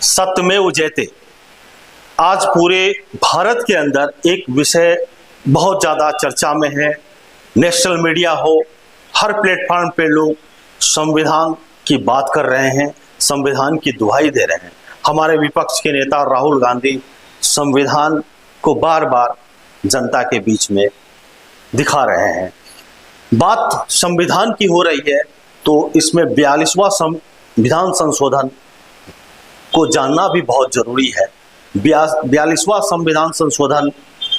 सत्यमेव जयते। आज पूरे भारत के अंदर एक विषय बहुत ज़्यादा चर्चा में है। नेशनल मीडिया हो, हर प्लेटफॉर्म पे लोग संविधान की बात कर रहे हैं, संविधान की दुहाई दे रहे हैं। हमारे विपक्ष के नेता राहुल गांधी संविधान को बार बार जनता के बीच में दिखा रहे हैं। बात संविधान की हो रही है तो इसमें 42वां संविधान संशोधन को जानना भी बहुत जरूरी है। 42वां संविधान संशोधन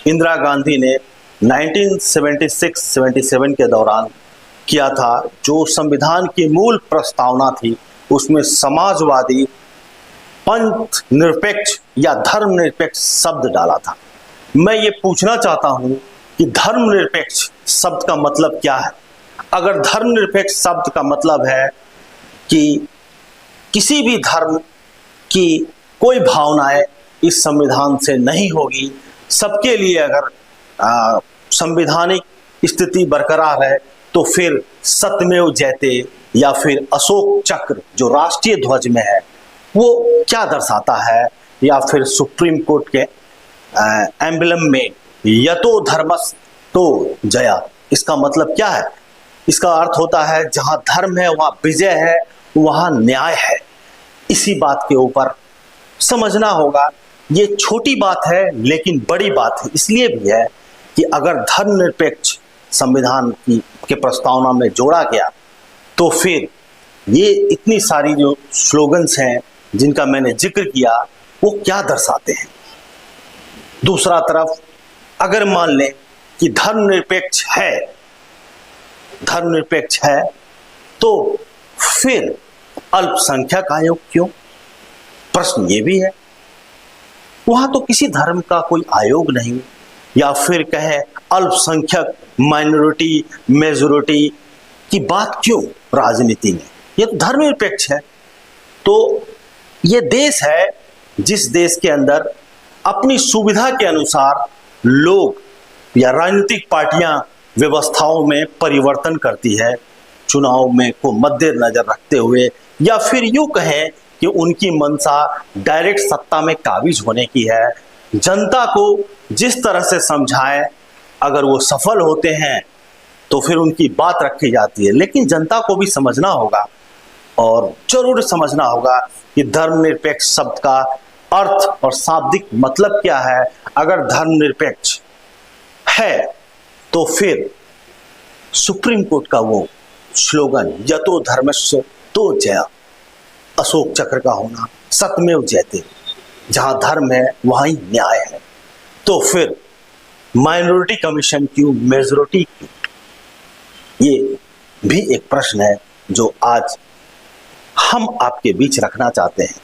इंदिरा गांधी ने 1976-77 के दौरान किया था। जो संविधान की मूल प्रस्तावना थी उसमें समाजवादी, पंथ निरपेक्ष या धर्मनिरपेक्ष शब्द डाला था। मैं ये पूछना चाहता हूँ कि धर्मनिरपेक्ष शब्द का मतलब क्या है। अगर धर्मनिरपेक्ष शब्द का मतलब है कि किसी भी धर्म की कोई भावनाएं इस संविधान से नहीं होगी, सबके लिए अगर संवैधानिक स्थिति बरकरार है, तो फिर सत्यमेव जयते या फिर अशोक चक्र जो राष्ट्रीय ध्वज में है वो क्या दर्शाता है, या फिर सुप्रीम कोर्ट के एम्बलम में यतो धर्मस्तो जया, इसका मतलब क्या है। इसका अर्थ होता है जहां धर्म है वहां विजय है, वहां न्याय है। इसी बात के ऊपर समझना होगा। ये छोटी बात है लेकिन बड़ी बात है, इसलिए भी है कि अगर धर्मनिरपेक्ष संविधान के प्रस्तावना में जोड़ा गया तो फिर ये इतनी सारी जो स्लोगन्स हैं जिनका मैंने जिक्र किया वो क्या दर्शाते हैं। दूसरा तरफ अगर मान लें कि धर्मनिरपेक्ष है तो फिर अल्पसंख्यक आयोग क्यों? प्रश्न ये भी है। वहां तो किसी धर्म का कोई आयोग नहीं, या फिर कहें अल्पसंख्यक, माइनॉरिटी, मेजॉरिटी की बात क्यों राजनीति में। ये तो धर्मनिरपेक्ष है। तो ये देश है जिस देश के अंदर अपनी सुविधा के अनुसार लोग या राजनीतिक पार्टियां व्यवस्थाओं में परिवर्तन करती है, चुनाव में को मद्देनजर रखते हुए, या फिर यूं कहें कि उनकी मंशा डायरेक्ट सत्ता में काबिज होने की है। जनता को जिस तरह से समझाएं, अगर वो सफल होते हैं तो फिर उनकी बात रखी जाती है। लेकिन जनता को भी समझना होगा और जरूर समझना होगा कि धर्मनिरपेक्ष शब्द का अर्थ और शाब्दिक मतलब क्या है। अगर धर्मनिरपेक्ष है तो फिर सुप्रीम कोर्ट का वो स्लोगन यतो धर्मस्य तो जया, अशोक चक्र का होना, सत्यमेव जयते, जहां धर्म है वहां ही न्याय है, तो फिर माइनॉरिटी कमीशन क्यों, मेजॉरिटी क्यों? ये भी एक प्रश्न है जो आज हम आपके बीच रखना चाहते हैं।